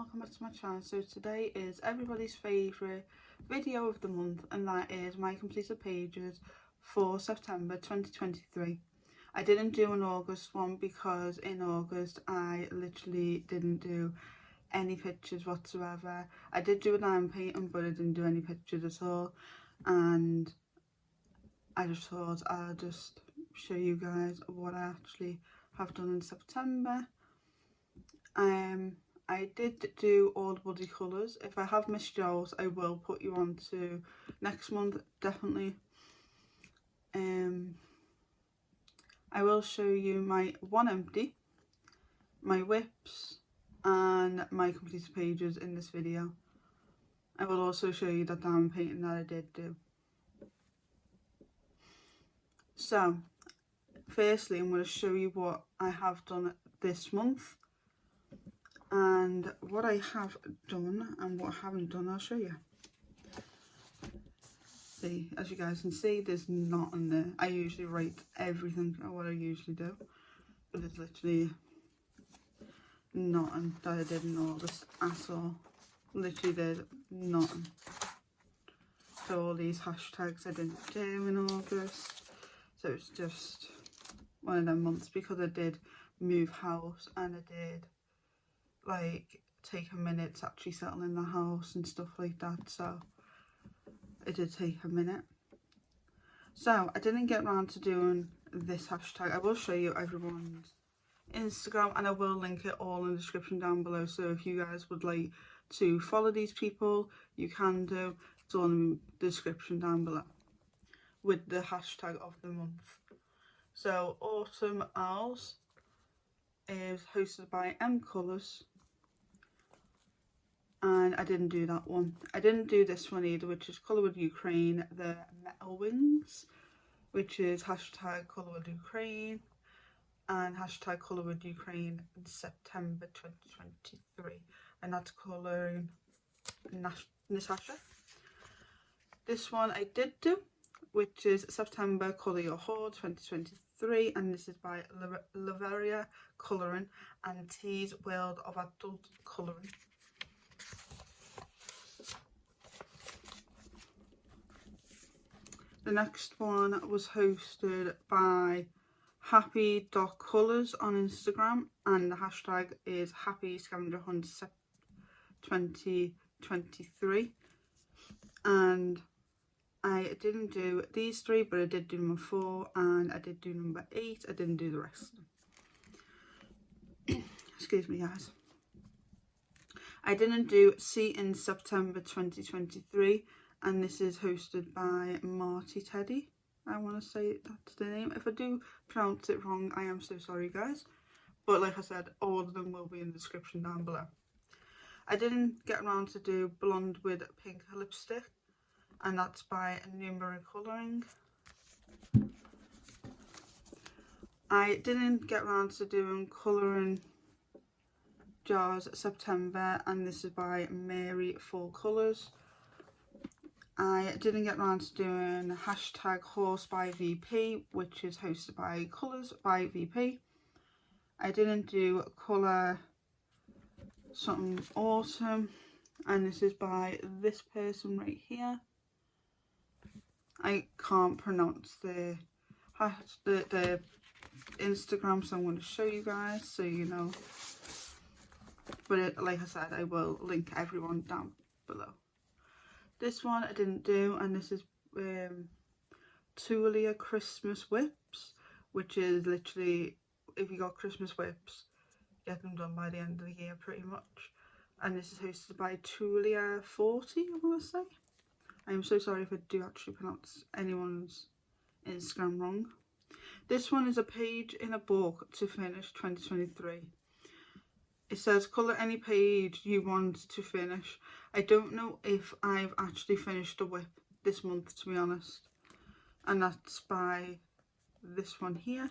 welcome back to my channel. So today is everybody's favourite video of the month, and that is my completed pages for September 2023. I didn't do an August one because in August I literally didn't do any pictures whatsoever. I did do a line painting, but I didn't do any pictures at all, and I just thought I'll just show you guys what I actually have done in September. I did do all the bloody colours. If I have missed yours, I will put you on to next month, definitely. I will show you my one empty, my whips and my completed pages in this video. I will also show you the diamond painting that I did do. So firstly, I'm going to show you what I have done this month. And what I have done and what I haven't done, I'll show you. See, as you guys can see, there's nothing there. I usually write everything what I usually do, but there's literally nothing that I did in August at all. Literally did nothing. So all these hashtags I didn't do in August. So it's just one of them months because I did move house and I did like take a minute to actually settle in the house and stuff like that, so it did take a minute. So I didn't get around to doing this hashtag. I will show you everyone's Instagram and I will link it all in the description down below, so if you guys would like to follow these people you can do. It's all in the description down below with the hashtag of the month. So Autumn Owls is hosted by colors. And I didn't do that one. I didn't do this one either, which is Colour with Ukraine, the Metal Wings, which is hashtag Colour with Ukraine and hashtag Colour with Ukraine in September 2023. And that's colouring Natasha. This one I did do, which is September Colour Your Heart 2023, and this is by Laveria Colouring and T's World of Adult Colouring. The next one was hosted by happy.colors on Instagram, and the hashtag is happy scavenger hunt 2023. And I didn't do these three, but I did do number 4 and I did do number 8. I didn't do the rest. Excuse me guys. I didn't do See in September 2023. And this is hosted by Marty Teddy. I want to say that's the name. If I do pronounce it wrong, I am so sorry guys. But like I said, all of them will be in the description down below. I didn't get around to do Blonde with Pink Lipstick. And that's by Numeric Colouring. I didn't get around to doing Colouring Jars September. And this is by Mary Full Colours. I didn't get around to doing hashtag Horse by VP, which is hosted by Colours by VP. I didn't do Colour Something Autumn, and this is by this person right here. I can't pronounce the Instagram, so I'm going to show you guys so you know. But like I said, I will link everyone down below. This one I didn't do, and this is Tulia Christmas Whips, which is literally, if you got Christmas whips, get them done by the end of the year pretty much. And this is hosted by Tulia 40, I want to say. I am so sorry if I do actually pronounce anyone's Instagram wrong. This one is a page in a book to finish 2023. It says colour any page you want to finish. I don't know if I've actually finished a whip this month, to be honest. And that's by this one here.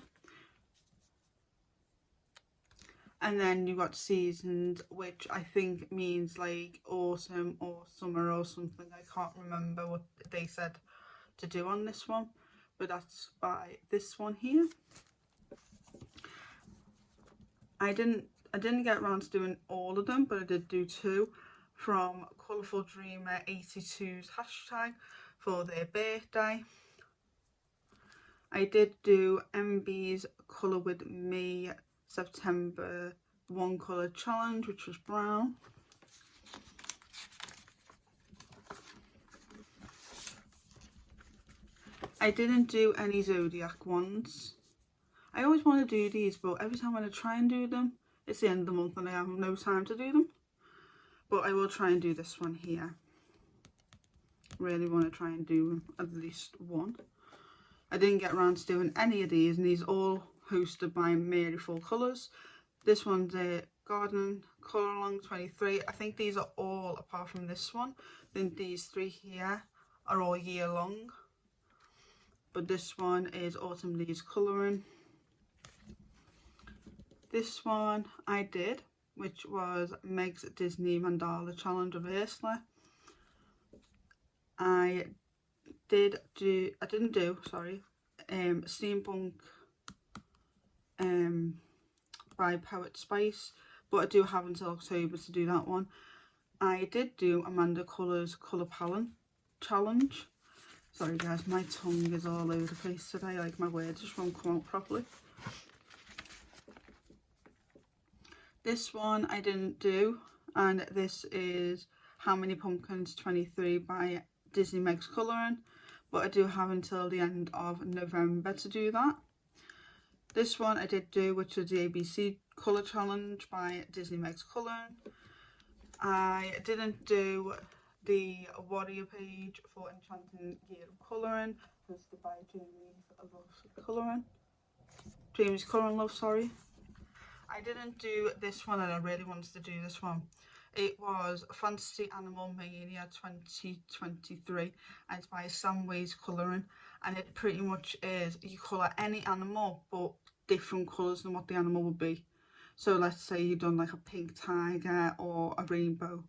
And then you got seasoned, which I think means like autumn or summer or something. I can't remember what they said to do on this one. But that's by this one here. I didn't I didn't get around to doing all of them, but I did do 2 from Colourful Dreamer 82's hashtag for their birthday. I did do MB's Colour With Me September 1 colour challenge, which was brown. I didn't do any Zodiac ones. I always want to do these, but every time when I try and do them, it's the end of the month and I have no time to do them. But I will try and do this one here. Really want to try and do at least one. I didn't get around to doing any of these, and these all hosted by Mary Full Colours. This one's a Garden Colour Along 23. I think these are all, apart from this one, I think these 3 here are all year long. But this one is Autumn Leaves Colouring. This one I did, which was Meg's Disney Mandala Challenge of Ursula. I didn't do Steampunk by Poet Spice, but I do have until October to do that one. I did do Amanda Colours Colour Palette Challenge. Sorry guys, my tongue is all over the place today, like my words just won't come out properly. This one I didn't do, and this is How Many Pumpkins 23 by Disney Meg's Colouring, but I do have until the end of November to do that. This one I did do, which is the ABC Colour Challenge by Disney Meg's Colouring. I didn't do the Warrior page for Enchanting Year of Colouring, hosted by Jamie's Colouring Love, sorry. I didn't do this one, and I really wanted to do this one. It was Fantasy Animal Mania 2023, and it's by Samways Colouring, and it pretty much is, you colour any animal but different colours than what the animal would be. So let's say you've done like a pink tiger or a rainbow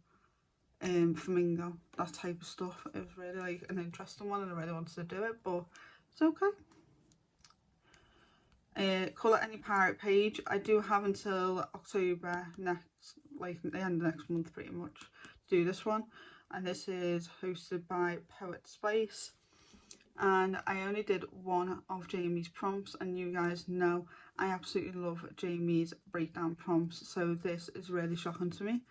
flamingo, that type of stuff. It was really like an interesting one, and I really wanted to do it, but it's okay. Colour any pirate page. I do have until October next, like the end of next month pretty much, to do this one, and this is hosted by Poet Spice. And I only did one of Jamie's prompts, and you guys know I absolutely love Jamie's breakdown prompts, so this is really shocking to me,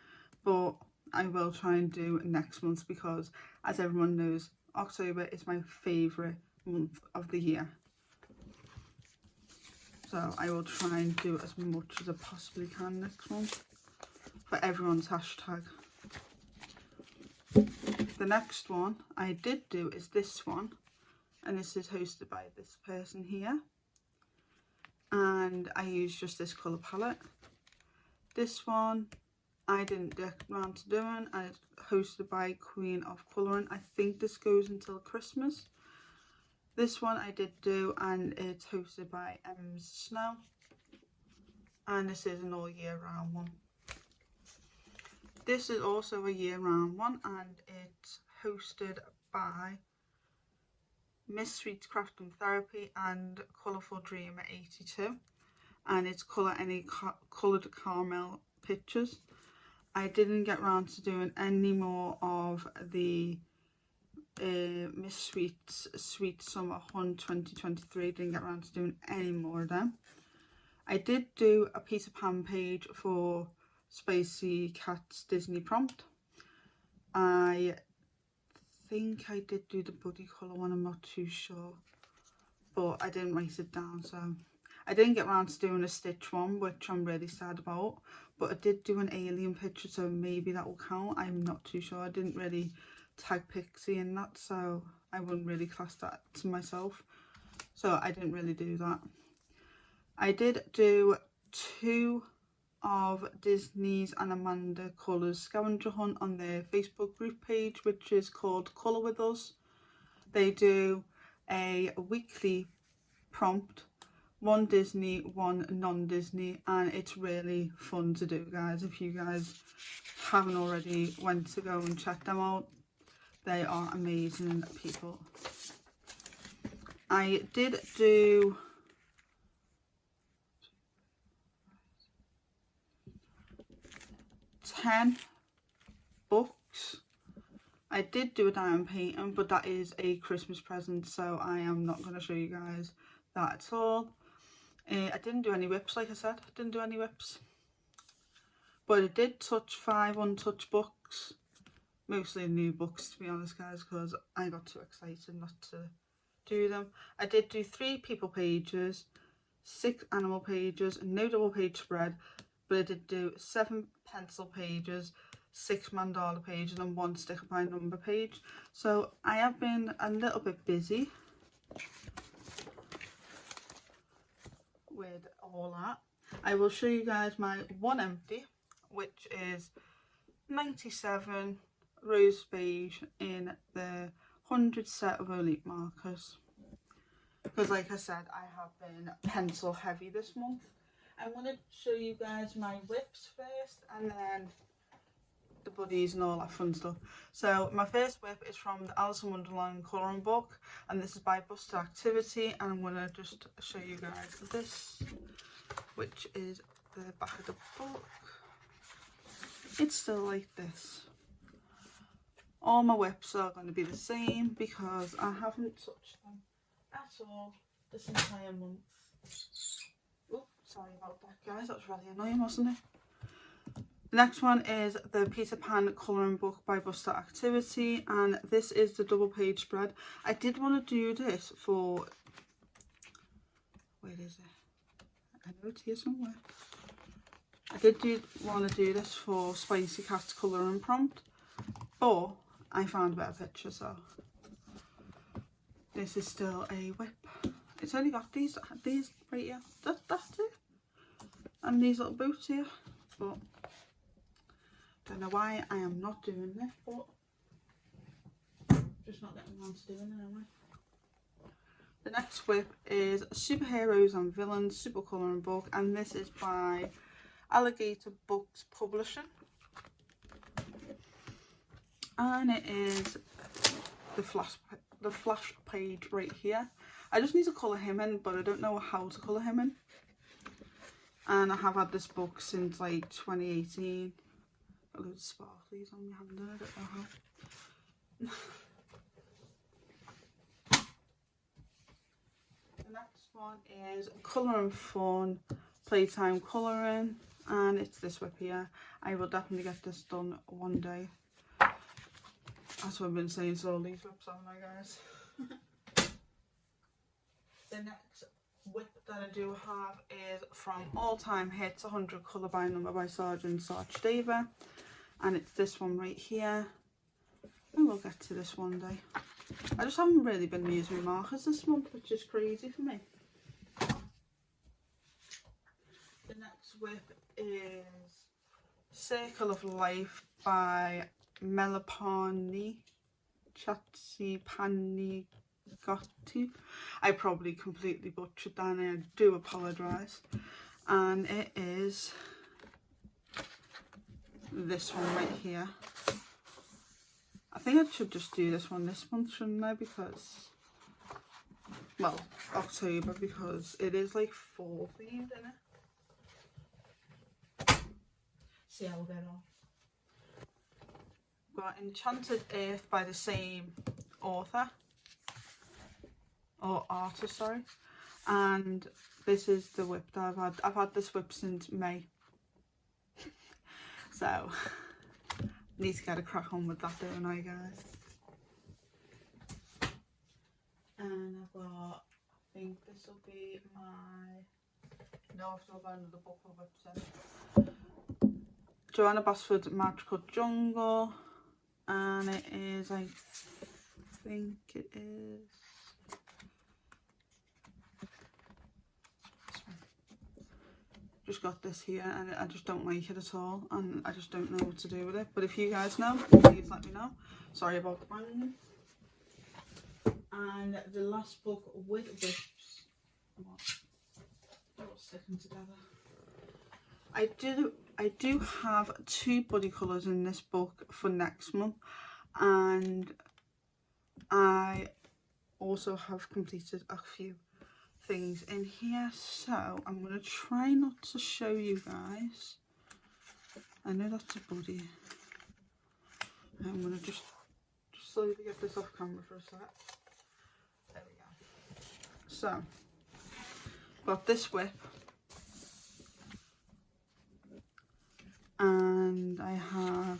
but I will try and do next month because, as everyone knows, October is my favourite month of the year. So I will try and do as much as I possibly can next month for everyone's hashtag. The next one I did do is this one, and this is hosted by this person here, and I used just this colour palette. This one I didn't get around to doing, and it's hosted by Queen of Colouring. I think this goes until Christmas. This one I did do, and it's hosted by Snow, and this is an all year round one. This is also a year round one, and it's hosted by Miss Sweet's Craft and Therapy and Colourful Dreamer 82, and it's Colour Any Coloured Caramel Pictures. I didn't get around to doing any more of the Miss Sweet's Sweet Summer Hunt 2023. Didn't get around to doing any more of them. I did do a Peter Pan page for Spicy Cat's Disney prompt. I think I did do the Buddy colour one, I'm not too sure, but I didn't write it down, so I didn't get around to doing a Stitch one, which I'm really sad about, but I did do an alien picture, so maybe that will count. I'm not too sure. I didn't really tag Pixie in that, so I wouldn't really class that to myself, so I didn't really do that. I did do 2 of Disney's and Amanda Colours scavenger hunt on their Facebook group page, which is called Colour With Us. They do a weekly prompt, one Disney, one non-Disney, and it's really fun to do, guys. If you guys haven't already went to go and check them out, they are amazing people. I did do 10 books. I did do a diamond painting, but that is a Christmas present, so I am not going to show you guys that at all. I didn't do any whips, like I said. I didn't do any whips. But I did touch 5 untouched books. Mostly new books, to be honest, guys, because I got too excited not to do them. I did do 3 people pages, 6 animal pages, no double page spread, but I did do 7 pencil pages, 6 mandala pages and 1 sticker by number page. So I have been a little bit busy with all that. I will show you guys my one empty, which is 97 rose beige in the 100 set of elite markers, because like I said, I have been pencil heavy this month. I'm going to show you guys my whips first and then the buddies and all that fun stuff. So my first whip is from the Alice in Wonderland colouring book, and this is by Busted Activity, and I'm going to just show you guys this, which is the back of the book. It's still like this. All my whips are going to be the same because I haven't touched them at all this entire month. Oh, sorry about that, guys. That was really annoying, wasn't it? The next one is the Peter Pan colouring book by Busted Activity, and this is the double page spread. I did want to do this for... Where is it? I know it's here somewhere. I did want to do this for Spicy Cat's colouring prompt, but I found a better picture, so this is still a whip. It's only got these right here. That's it. And these little boots here, but don't know why I am not doing this, but just not getting around to doing it anyway. The next whip is Superheroes and Villains Super Colouring Book, and this is by Alligator Books Publishing. And it is the flash page right here. I just need to colour him in, but I don't know how to colour him in. And I have had this book since like 2018. Got loads of sparklies on my hand, I don't know how. The next one is Colour and Fun Playtime Colouring, and it's this whip here. I will definitely get this done one day. That's what I've been saying, so all these whips on my guys. The next whip that I do have is from All Time Hits 100 Colour by Number by Sergeant Sarge Daver, and it's this one right here. And we'll get to this one day. I just haven't really been using my markers this month, which is crazy for me. The next whip is Circle of Life by Melapani Chatsipani Gotti. I probably completely butchered that and I do apologise. And it is this one right here. I think I should just do this one this month, shouldn't I? Because, well, October, because it is like fall themed, isn't it? See how we'll get on. Got Enchanted Earth by the same author, or artist, sorry. And this is the whip that I've had. I've had this whip since May. So, need to get a crack on with that, don't I, guys? And I've got, I think this will be my, no, I've still got another book of whips in. Joanna Basford's Magical Jungle. And it is, I think it is this one. Just got this here and I just don't like it at all, and I just don't know what to do with it. But if you guys know, please let me know. Sorry about the banging. And the last book with whips, all sticking together. I do have 2 buddy colours in this book for next month, and I also have completed a few things in here, so I'm going to try not to show you guys I know that's a buddy. I'm going to just slowly get this off camera for a sec. There we go. So, got this whip. And I have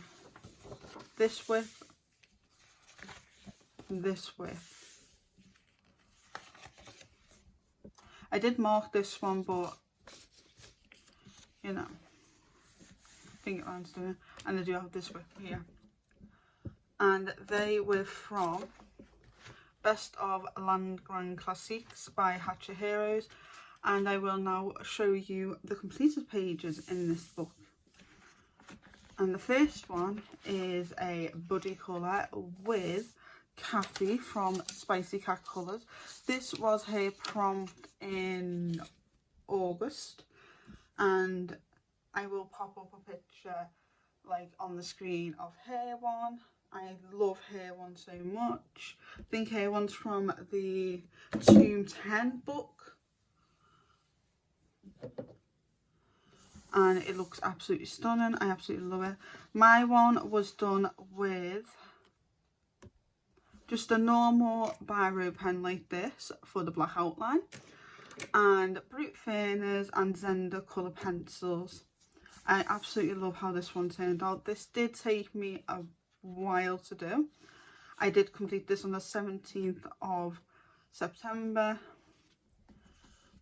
this whip, this whip. I did mark this one, but you know, think it around doing it. And I do have this whip here. And they were from Best of Landgrand Classics by Hatchet Heroes. And I will now show you the completed pages in this book. And the first one is a buddy colour with Cathy from Spicy Cat Colours. This was her prompt in August, and I will pop up a picture like on the screen of her one. I love her one so much. I think her one's from the Tomb 10 book. And it looks absolutely stunning. I absolutely love it. My one was done with just a normal biro pen like this for the black outline, and Brute Fairness and Zenda colour pencils. I absolutely love how this one turned out. This did take me a while to do. I did complete this on the 17th of September.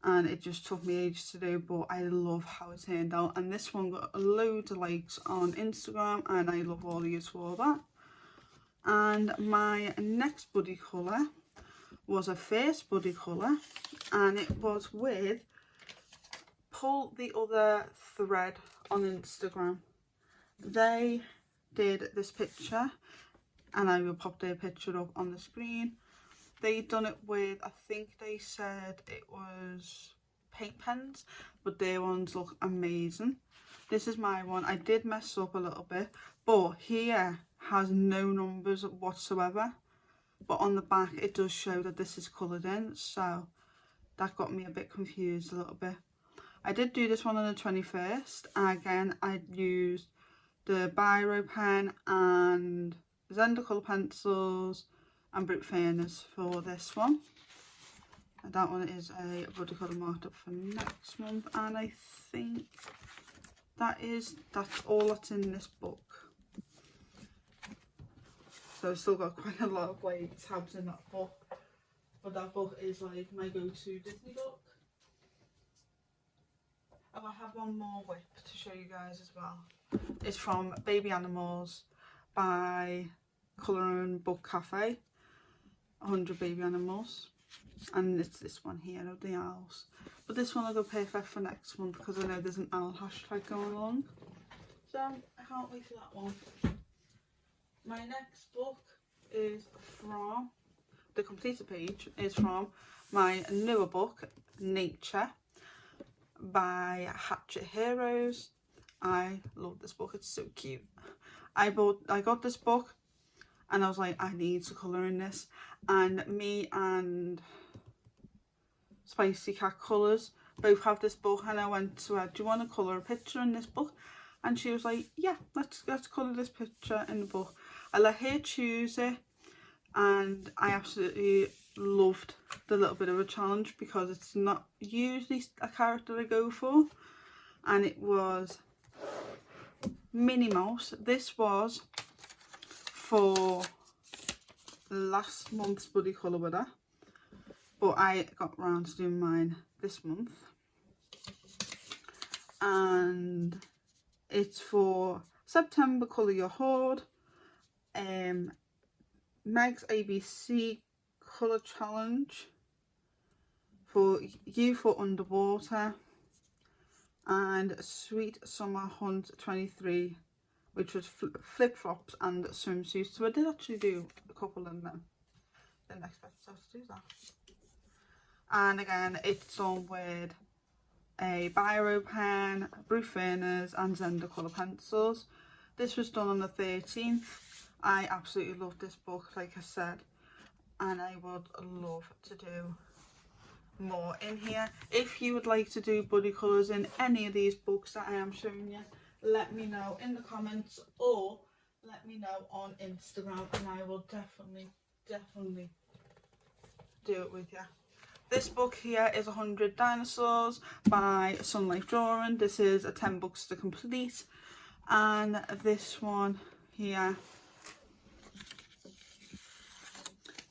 And it just took me ages to do, but I love how it turned out. And this one got loads of likes on Instagram, and I love all of you for that. And my next buddy colour was a first buddy colour, and it was with Pull the Other Thread on Instagram. They did this picture, and I will pop their picture up on the screen. They done it with, I think they said it was paint pens, but their ones look amazing. This is my one. I did mess up a little bit, but here has no numbers whatsoever. But on the back it does show that this is coloured in, so that got me a bit confused a little bit. I did do this one on the 21st, and again I used the biro pen and Zenda colour pencils and Brute Fairness for this one. And that one is a buddy colour marked up for next month, and I think that's all that's in this book. So I've still got quite a lot of like tabs in that book, but that book is like my go-to Disney book. Oh, I have one more whip to show you guys as well. It's from Baby Animals by Colour and Book Cafe. 100 baby animals, and it's this one here of the owls, but this one will go perfect for next month because I know there's an owl hashtag going along, so I can't wait for that one. My next book is from the completed page is from my newer book, Nature by Hatchet Heroes. I love this book, it's so cute. I got this book and I was like, I need to colour in this. And me and Spicy Cat Colours both have this book, and I went to her, do you want to colour a picture in this book? And she was like, yeah, let's colour this picture in the book. I let her choose it, and I absolutely loved the little bit of a challenge because it's not usually a character I go for. And it was Minnie Mouse. This was for last month's buddy colour with her, but I got round to doing mine this month, and it's for September Colour Your Hoard, Meg's ABC Colour Challenge, for You for Underwater, and Sweet Summer Hunt 23, which was flip-flops and swimsuits. So I did actually do a couple of them. Didn't expect myself to do that. And again, it's done with a biro pen, Brute Fairness and Zenda colour pencils. This was done on the 13th. I absolutely love this book, like I said, and I would love to do more in here. If you would like to do buddy colours in any of these books that I am showing you, let me know in the comments or let me know on Instagram, and I will definitely do it with you. This book here is 100 Dinosaurs by Sunlight Drawing. This is a 10 books to complete. And this one here,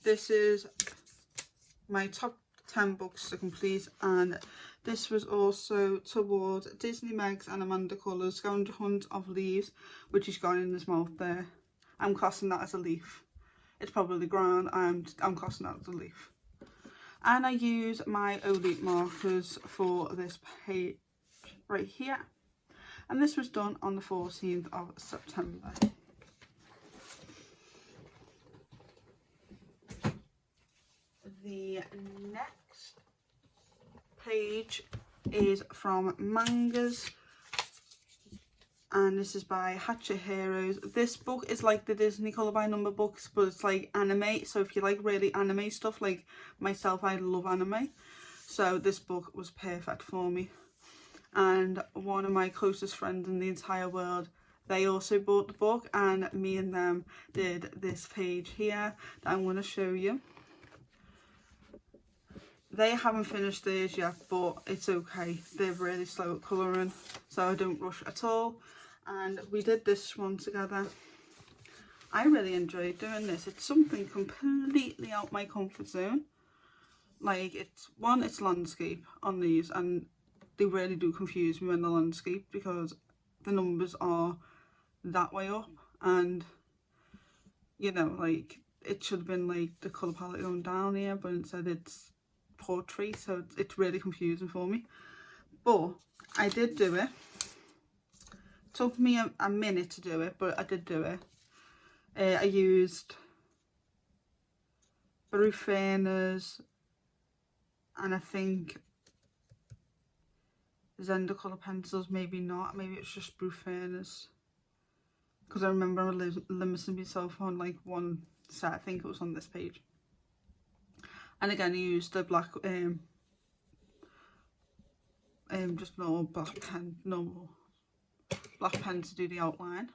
this is my top 10 books to complete, and this was also towards Disney Meg's and Amanda Colors Scavenger Hunt of Leaves, which he's got in his mouth there. I'm classing that as a leaf. It's probably ground. I'm classing that as a leaf. And I use my Elite markers for this page right here. And this was done on the 14th of September. The next page is from Mangas, and this is by Hatchet Heroes. This book is like the Disney Colour by Number books, but it's like anime, so if you like really anime stuff like myself, I love anime, so this book was perfect for me. And one of my closest friends in the entire world, they also bought the book, and me and them did this page here that I'm going to show you. They haven't finished theirs yet, but it's okay. They're really slow at colouring, so I don't rush at all. And we did this one together. I really enjoyed doing this. It's something completely out my comfort zone. Like, it's landscape on these, and they really do confuse me when the landscape, because the numbers are that way up, and you know, like, it should have been like the colour palette going down here, but instead it's portrait, so it's really confusing for me. But I did do it. Took me a minute to do it, but I did do it. I used Brufanas and I think Zender colour pencils, maybe not, maybe it's just Brufanas, because I remember limiting myself on like one set. I think it was on this page. And again, I used the black just normal black pen to do the outline.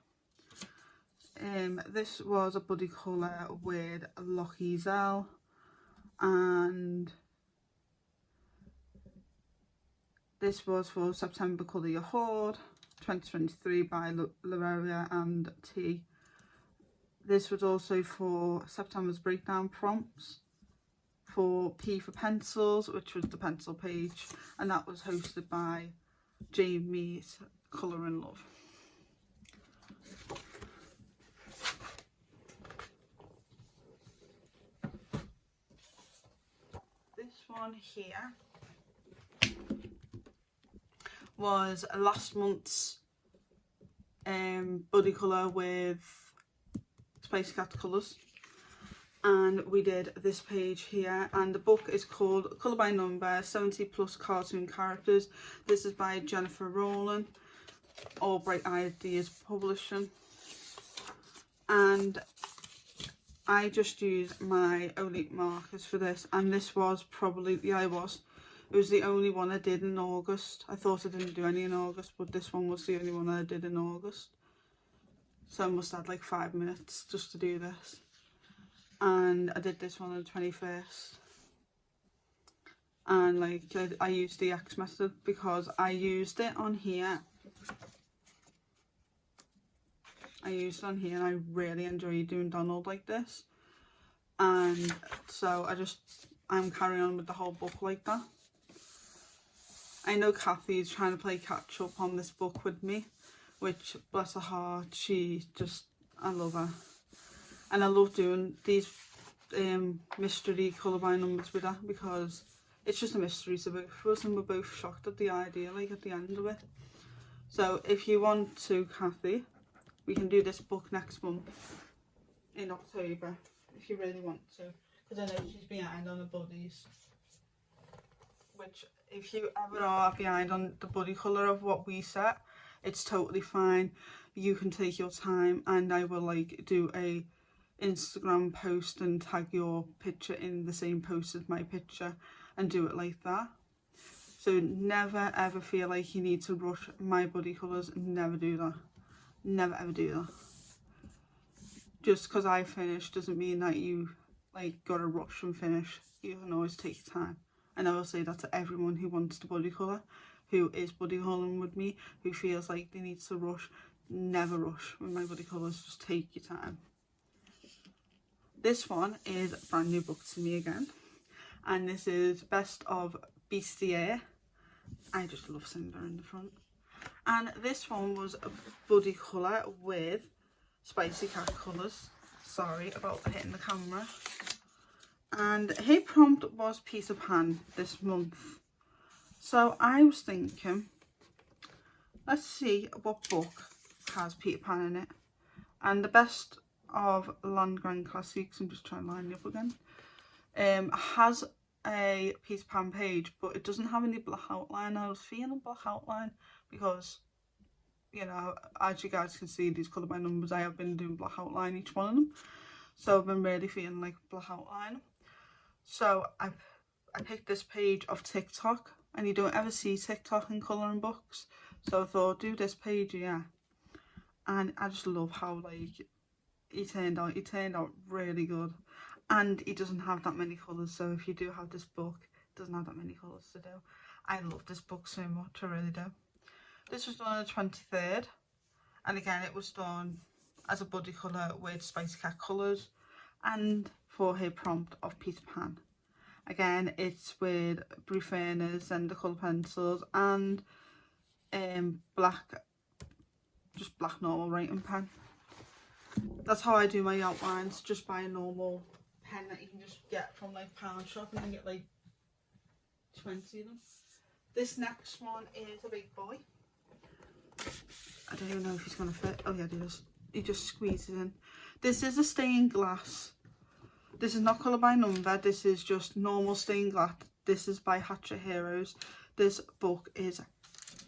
This was a buddy colour with Locky Zell, and this was for September Colour Your Hoard 2023 by Laveria and T. This was also for September's Breakdown Prompts for P for Pencils, which was the pencil page, and that was hosted by Jamie's Colour and Love. This one here was last month's buddy colour with Spice Cat Colours, and we did this page here, and the book is called Colour by Number 70 Plus Cartoon Characters. This is by Jennifer Rowland, All Bright Ideas Publishing, and I just used my Elite markers for this, and this was probably, yeah, it was the only one I did in August. I thought I didn't do any in August, but this one was the only one I did in August. So I must have like 5 minutes just to do this. And I did this one on the 21st. And like, I used the X method because I used it on here. And I really enjoy doing Donald like this. And so I'm carrying on with the whole book like that. I know Kathy's trying to play catch up on this book with me, which, bless her heart, I love her. And I love doing these mystery colour by numbers with her, because it's just a mystery to both of us, and we're both shocked at the idea, like, at the end of it. So if you want to, Kathy, we can do this book next month in October, if you really want to, because I know she's behind on the buddies, which, if you ever are behind on the buddy colour of what we set, it's totally fine. You can take your time, and I will like do a Instagram post and tag your picture in the same post as my picture and do it like that. So never ever feel like you need to rush my body colours. Never do that. Never ever do that. Just because I finish doesn't mean that you like gotta rush and finish. You can always take your time. And I will say that to everyone who wants to body colour, who is body colouring with me, who feels like they need to rush. Never rush with my body colours. Just take your time. This one is a brand new book to me again, and this is Best of Bustier. I just love Cinder in the front. And this one was a body colour with Spicy Cat colours. Sorry about hitting the camera. And her prompt was Peter Pan this month. So I was thinking, let's see what book has Peter Pan in it. And the Best of Landgren Classics, I'm just trying to line it up again, has a Peter Pan page, but it doesn't have any black outline. I was feeling black outline because, you know, as you guys can see, these colour by numbers, I have been doing black outline each one of them. So I've been really feeling like black outline. So I picked this page of TikTok, and you don't ever see TikTok in colouring books. So I thought, do this page, yeah. And I just love how like he turned out. He turned out really good. And he doesn't have that many colours, so if you do have this book, it doesn't have that many colours to do. I love this book so much, I really do. This was done on the 23rd, and again it was done as a body colour with Spicy Cat colours, and for her prompt of Peter Pan. Again, it's with Bruferner's and the colour pencils and black, just black normal writing pen. That's how I do my outlines, just by a normal pen that you can just get from like pound shop, and then get like 20 of them. This next one is a big boy. I don't even know if he's gonna fit. Oh yeah, he just squeezes in. This is a stained glass. This is not colour by number, this is just normal stained glass. This is by Hatchet Heroes. This book is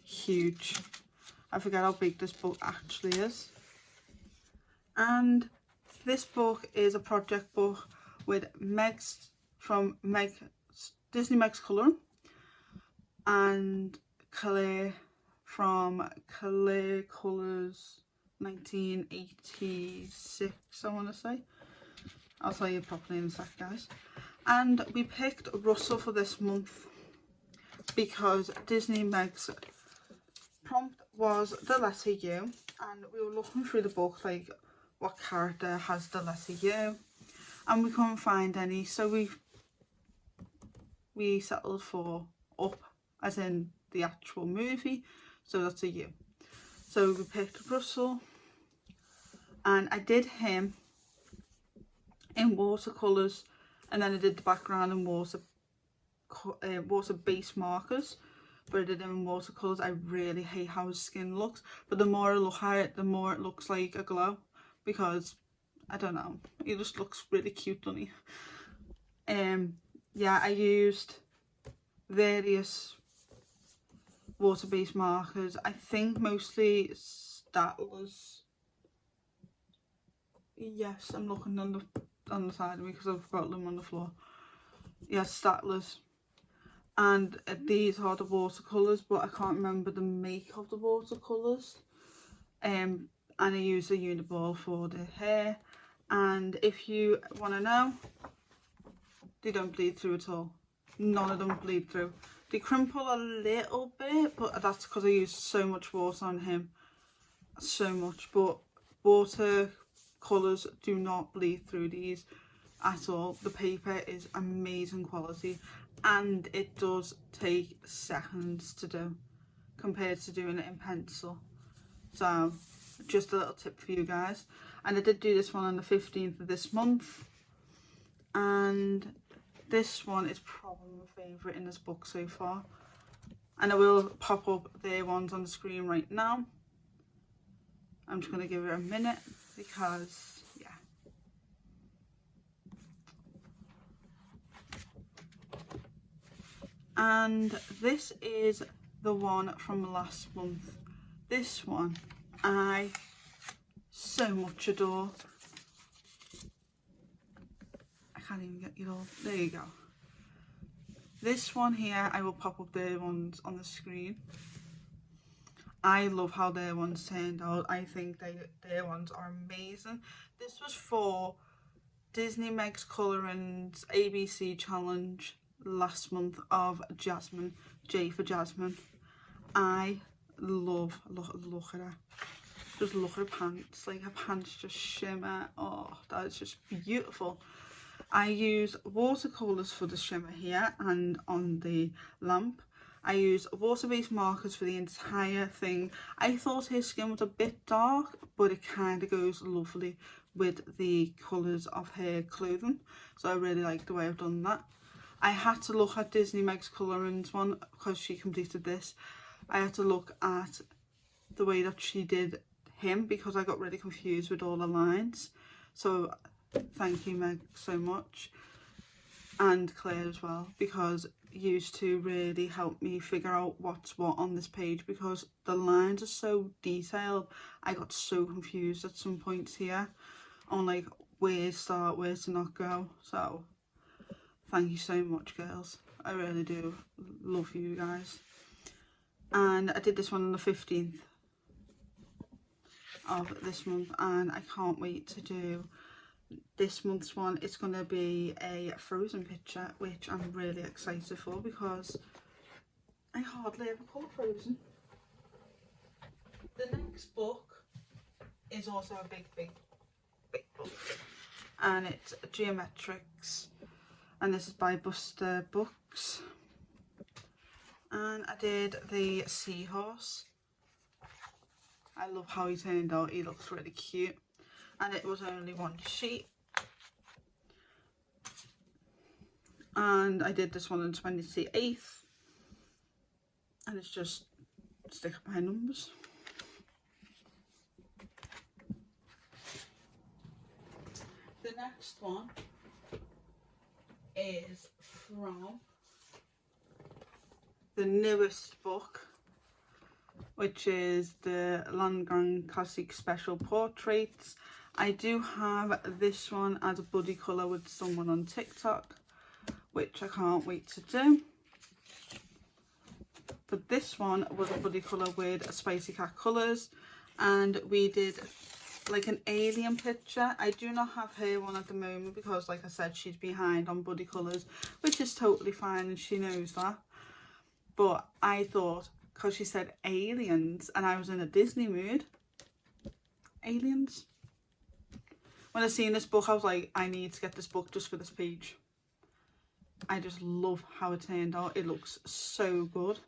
huge. I forget how big this book actually is. And this book is a project book with Disney Meg's Colouring, and Claire from Claire Colours 1986, I want to say. I'll tell you properly in a sec, guys. And we picked Russell for this month because Disney Meg's prompt was the letter U, and we were looking through the book like what character has the letter U, and we couldn't find any, so we settled for Up, as in the actual movie, so that's a U. So we picked Russell, and I did him in watercolours, and then I did the background in water base markers, but I did him in watercolours. I really hate how his skin looks, but the more I look at it, the more it looks like a glow, because I don't know, he just looks really cute, doesn't he? Yeah, I used various water-based markers. I think mostly Statler's. Yes, I'm looking on the side of me because I've got them on the floor. Yes, Statler's. And these are the watercolours, but I can't remember the make of the watercolours. And I use a uniball for the hair. And if you want to know, they don't bleed through at all. None of them bleed through. They crimple a little bit, but that's because I used so much water on him. So much. But water colours do not bleed through these at all. The paper is amazing quality, and it does take seconds to do compared to doing it in pencil. So just a little tip for you guys. And I did do this one on the 15th of this month, and this one is probably my favourite in this book so far, and I will pop up their ones on the screen right now. I'm just going to give it a minute because yeah. And this is the one from last month. This one I so much adore. I can't even get you all. There you go. This one here, I will pop up their ones on the screen. I love how their ones turned out. I think their ones are amazing. This was for Disney Meg's Coloring's ABC challenge last month of Jasmine, J for Jasmine. I love, look at her. Just look at her pants, like her pants just shimmer. Oh, that is just beautiful. I use watercolours for the shimmer here and on the lamp. I use water-based markers for the entire thing. I thought her skin was a bit dark, but it kind of goes lovely with the colours of her clothing. So I really like the way I've done that. I had to look at Disney Meg's Coloring's one because she completed this. I had to look at the way that she did him because I got really confused with all the lines. So thank you, Meg, so much. And Claire as well, because used to really help me figure out what's what on this page because the lines are so detailed. I got so confused at some points here on like where to start, where to not go. So thank you so much, girls. I really do love you guys. And I did this one on the 15th of this month, and I can't wait to do this month's one. It's going to be a Frozen picture, which I'm really excited for because I hardly ever call Frozen. The next book is also a big book, and it's Geometrics, and this is by Buster Books. And I did the seahorse. I love how he turned out. He looks really cute. And it was only one sheet. And I did this one on 28th. And it's just sticker by numbers. The next one is from the newest book, which is the Landgrand Classic Special Portraits. I do have this one as a buddy colour with someone on TikTok, which I can't wait to do. But this one was a buddy colour with Spicy Cat Colours, and we did like an alien picture. I do not have her one at the moment because, like I said, she's behind on buddy colours, which is totally fine and she knows that. But I thought, because she said aliens and I was in a Disney mood, aliens. When I seen this book, I was like, I need to get this book just for this page. I just love how it turned out. It looks so good.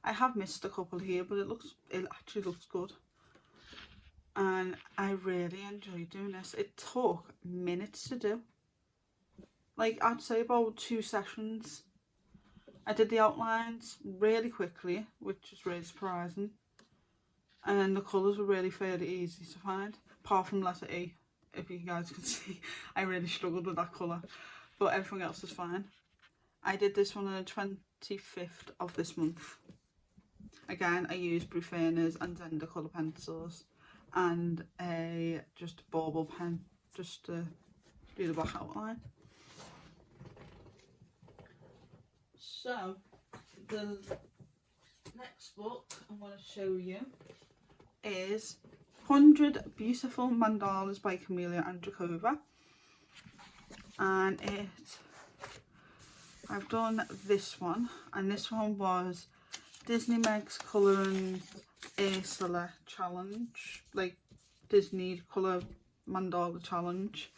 I have missed a couple here, but it actually looks good. And I really enjoyed doing this. It took minutes to do. Like, I'd say about 2 sessions. I did the outlines really quickly, which was really surprising. And then the colours were really fairly easy to find, apart from letter E, if you guys can see. I really struggled with that colour, but everything else is fine. I did this one on the 25th of this month. Again, I used Bruferner's and Zender colour pencils and a just bauble pen just to do the back outline. So, the next book I'm going to show you is 100 Beautiful Mandalas by Camelia Andrakova. And I've done this one, and this one was Disney Meg's Colouring Ursula Challenge, like Disney Colour Mandala Challenge.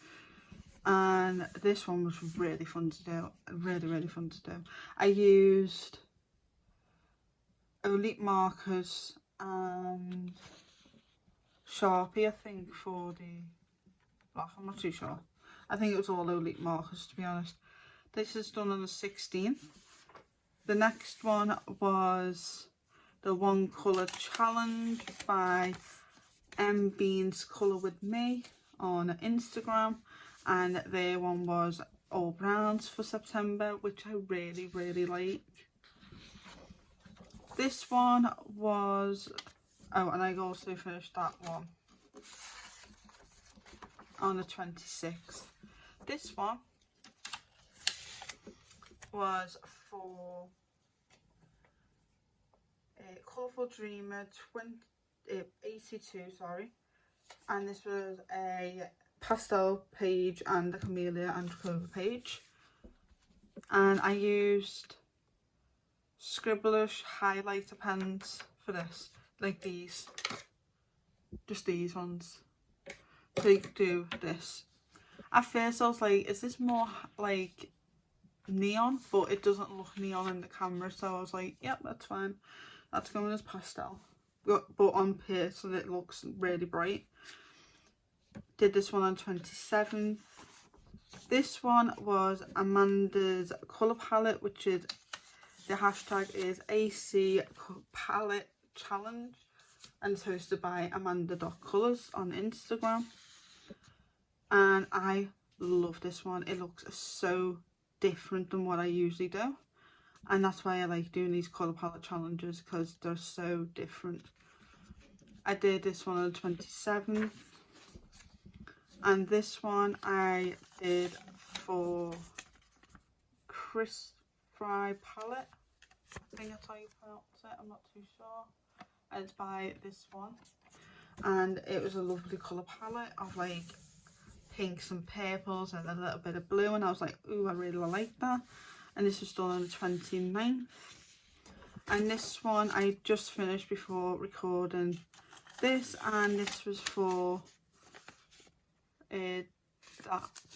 And this one was really fun to do, really fun to do. I used Elite markers and Sharpie, I think, for the black. I'm not too sure. I think it was all Elite markers, to be honest. This is done on the 16th. The next one was the One Colour Challenge by M Beans Colour With Me on Instagram. And their one was all browns for September, which I really like. This one was, oh, and I also finished that one on the 26th. This one was for Colourful Dreamer 82, sorry, and this was a pastel page and a camellia and clover page, and I used Scribbler's highlighter pens for this, like these, just these ones, to do this. At first I was like, is this more like neon? But it doesn't look neon in the camera, so I was like, yep, that's fine, that's going as pastel, but on paper so that it looks really bright. Did this one on 27th. This one was Amanda's colour palette, which is, the hashtag is AC Palette Challenge, and it's hosted by happy.colors on Instagram. And I love this one. It looks so different than what I usually do, and that's why I like doing these colour palette challenges, because they're so different. I did this one on the 27th, and this one I did for Crisp Fry Palette, I think that's how you pronounce it, I'm not too sure. And it's by this one, and it was a lovely colour palette of like pinks and purples and a little bit of blue, and I was like, ooh, I really like that. And this was done on the 29th. And this one I just finished before recording this, and this was for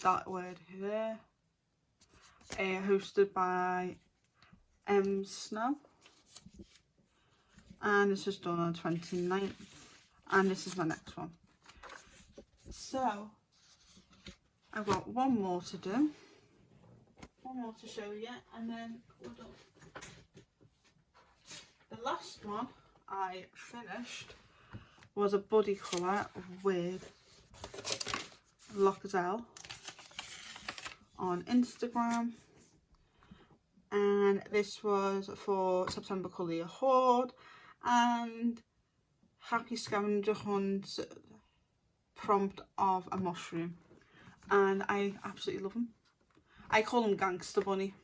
that word here, hosted by Snow, and this was done on the 29th, and this is my next one. So I've got one more to do, one more to show you, and then we're done. The last one I finished was a body colour with Locazelle on Instagram, and this was for September Colour Your Hoard and Happy Scavenger Hunt prompt of a mushroom, and I absolutely love him. I call him Gangster Bunny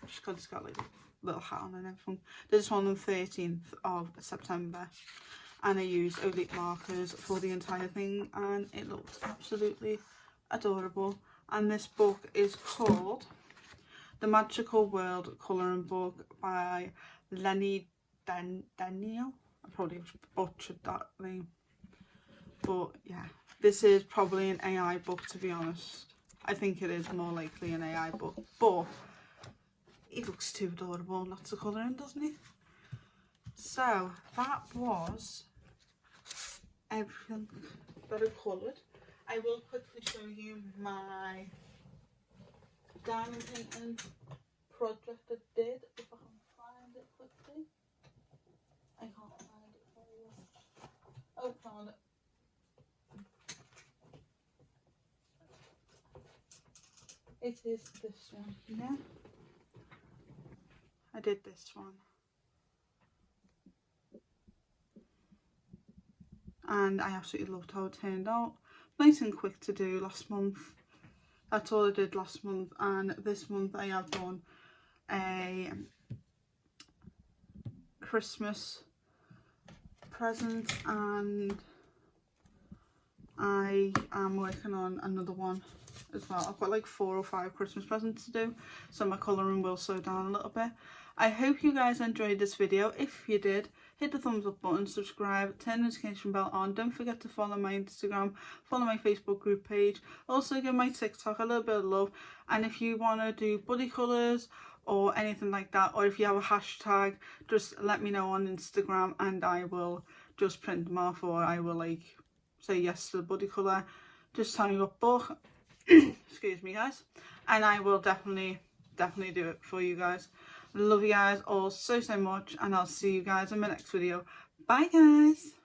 just because he's got like a little hat on and everything. This one on the 13th of September, and I used Elite markers for the entire thing, and it looks absolutely adorable. And this book is called The Magical World Colouring Book by Lenny Daniel. I probably butchered that name, but yeah, this is probably an AI book, to be honest. I think it is more likely an AI book, but it looks too adorable not to colour in, doesn't it? So that was everything that I coloured. I will quickly show you my diamond painting project I did, if I can find it quickly. I can't find it for you. Oh, found it. It is this one here. I did this one, and I absolutely loved how it turned out. Nice and quick to do last month. That's all I did last month, and this month I have done a Christmas present, and I am working on another one as well. I've got like 4 or 5 Christmas presents to do, so my colouring will slow down a little bit. I hope you guys enjoyed this video. If you did, hit the thumbs up button, subscribe, turn the notification bell on. Don't forget to follow my Instagram, follow my Facebook group page. Also give my TikTok a little bit of love. And if you want to do buddy colours or anything like that, or if you have a hashtag, just let me know on Instagram and I will just print them off, or I will like say yes to the buddy colour. Just tell me what book, excuse me guys, and I will definitely do it for you guys. Love you guys all so much, and I'll see you guys in my next video. Bye guys.